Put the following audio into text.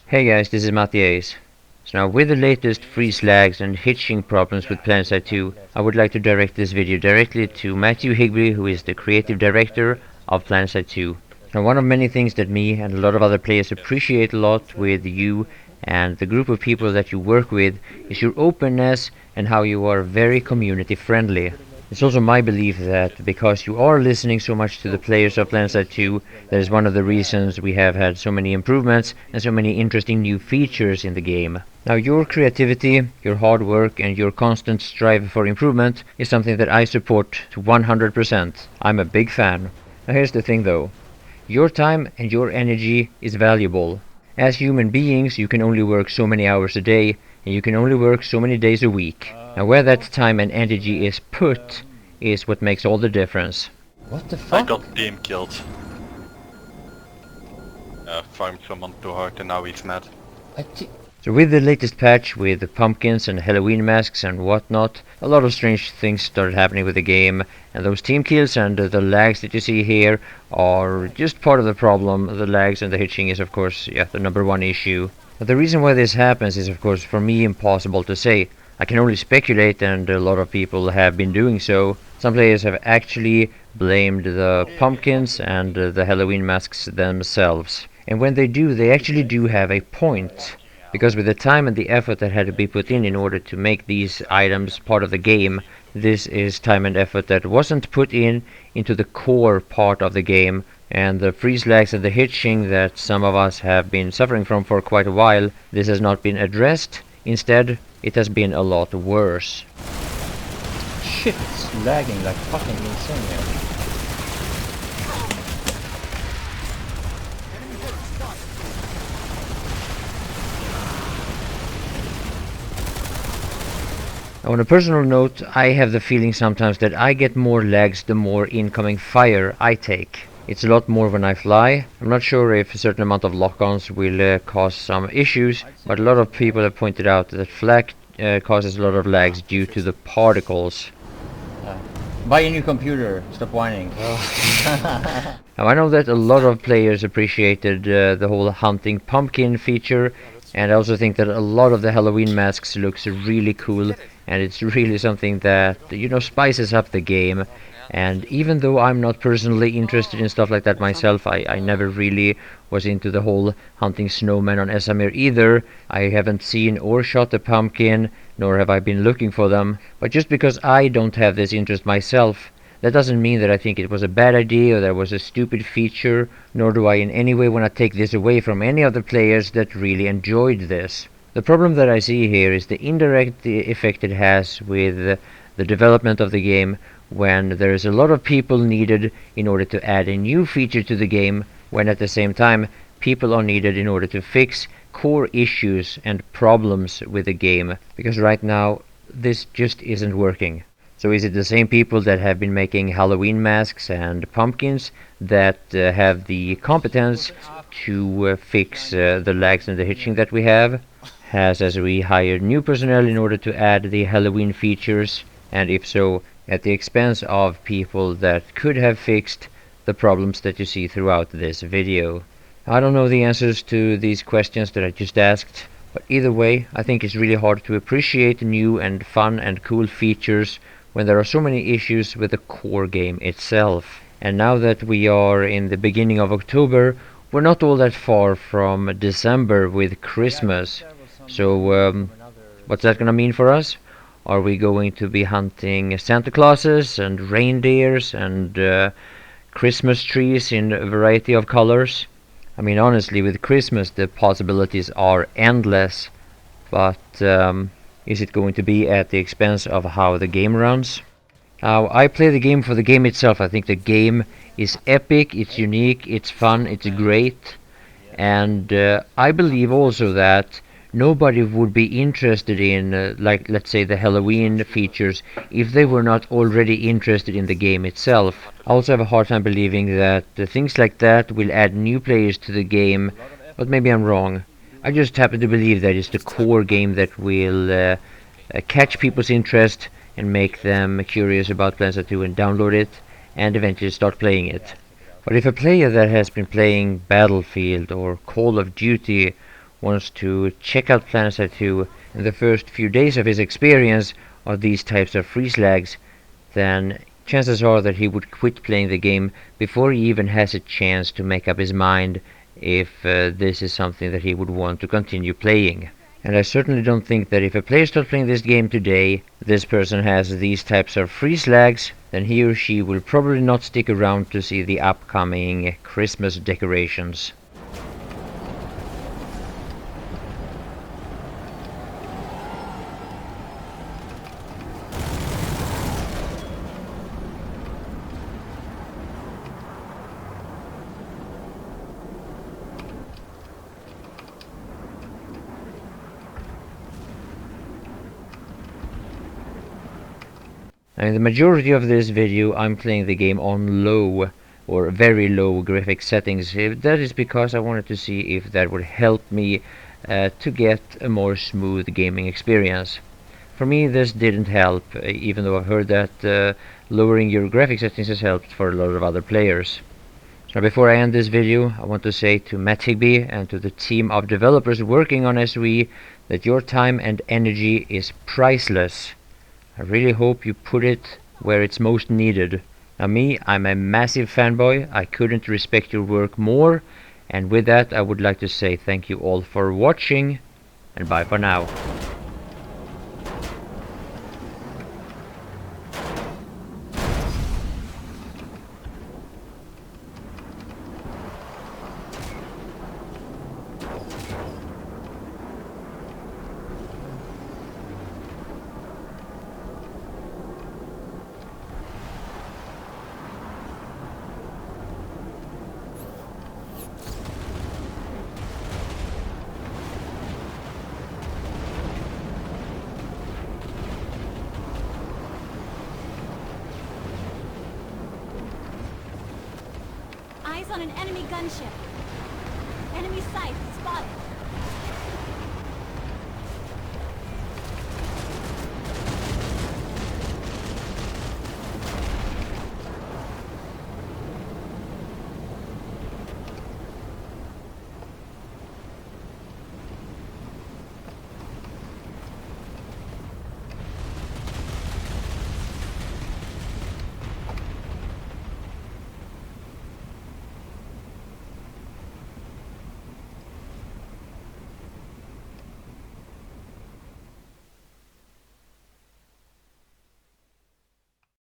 Hey guys, this is MattiAce. So now with the latest freeze lags and hitching problems with Planetside 2, I would like to direct this video directly to Higby, who is the creative director of Planetside 2. Now one of many things that me and a lot of other players appreciate a lot with you and the group of people that you work with is your openness and how you are very community friendly. It's also my belief that because you are listening so much to the players of Planetside 2, that is one of the reasons we have had so many improvements and so many interesting new features in the game. Now your creativity, your hard work and your constant strive for improvement is something that I support to 100%. I'm a big fan. Now here's the thing though. Your time and your energy is valuable. As human beings, you can only work so many hours a day, and you can only work so many days a week. Now where that time and energy is put is what makes all the difference. What the I fuck? got team killed. Farmed someone too hard and now he's mad. So with the latest patch with the pumpkins and Halloween masks and whatnot, a lot of strange things started happening with the game, and those team kills and the lags that you see here are just part of the problem. The lags and the hitching is of course the number one issue. But the reason why this happens is of course for me impossible to say. I can only speculate, and a lot of people have been doing so. Some players have actually blamed the pumpkins and the Halloween masks themselves. And when they do, they actually do have a point. Because with the time and the effort that had to be put in order to make these items part of the game, this is time and effort that wasn't put in into the core part of the game. And the freeze lags and the hitching that some of us have been suffering from for quite a while, this has not been addressed. Instead, it has been a lot worse. Shit, it's lagging like fucking insane here. On a personal note, I have the feeling sometimes that I get more lags the more incoming fire I take. It's a lot more when I fly. I'm not sure if a certain amount of lock-ons will cause some issues, but a lot of people have pointed out that flak causes a lot of lags due to the particles. Buy a new computer, stop whining. Now I know that a lot of players appreciated the whole hunting pumpkin feature, and I also think that a lot of the Halloween masks looks really cool, and it's really something that, you know, spices up the game. And even though I'm not personally interested in stuff like that myself, I never really was into the whole hunting snowmen on Esamir either. I haven't seen or shot a pumpkin, nor have I been looking for them. But just because I don't have this interest myself, that doesn't mean that I think it was a bad idea or that it was a stupid feature, nor do I in any way want to take this away from any of the players that really enjoyed this. The problem that I see here is the indirect effect it has with the development of the game, when there is a lot of people needed in order to add a new feature to the game, when at the same time people are needed in order to fix core issues and problems with the game, because right now this just isn't working. So is it the same people that have been making Halloween masks and pumpkins that have the competence to fix the lags and the hitching that we have? As we hired new personnel in order to add the Halloween features, and if so, at the expense of people that could have fixed the problems that you see throughout this video. I don't know the answers to these questions that I just asked, but either way, I think it's really hard to appreciate new and fun and cool features when there are so many issues with the core game itself. And now that we are in the beginning of October, we're not all that far from December with Christmas. So what's that gonna mean for us? Are we going to be hunting Santa Clauses and reindeers and Christmas trees in a variety of colors? I mean, honestly, with Christmas the possibilities are endless, but is it going to be at the expense of how the game runs? I play the game for the game itself. I think the game is epic, it's unique, it's fun, it's great, and I believe also that nobody would be interested in, like, let's say, the Halloween features if they were not already interested in the game itself. I also have a hard time believing that things like that will add new players to the game, but maybe I'm wrong. I just happen to believe that it's the core game that will catch people's interest and make them curious about Planetside 2 and download it and eventually start playing it. But if a player that has been playing Battlefield or Call of Duty wants to check out Planetside 2 in the first few days of his experience of these types of freeze lags, then chances are that he would quit playing the game before he even has a chance to make up his mind if this is something that he would want to continue playing. And I certainly don't think that if a player starts playing this game today, this person has these types of freeze lags, then he or she will probably not stick around to see the upcoming Christmas decorations. In the majority of this video I'm playing the game on low or very low graphic settings. That is because I wanted to see if that would help me to get a more smooth gaming experience. For me this didn't help, even though I've heard that lowering your graphic settings has helped for a lot of other players. So before I end this video, I want to say to Higby and to the team of developers working on SOE that your time and energy is priceless. I really hope you put it where it's most needed. Now me, I'm a massive fanboy. I couldn't respect your work more. And with that, I would like to say thank you all for watching, and bye for now. Eyes on an enemy gunship. Enemy sight spotted.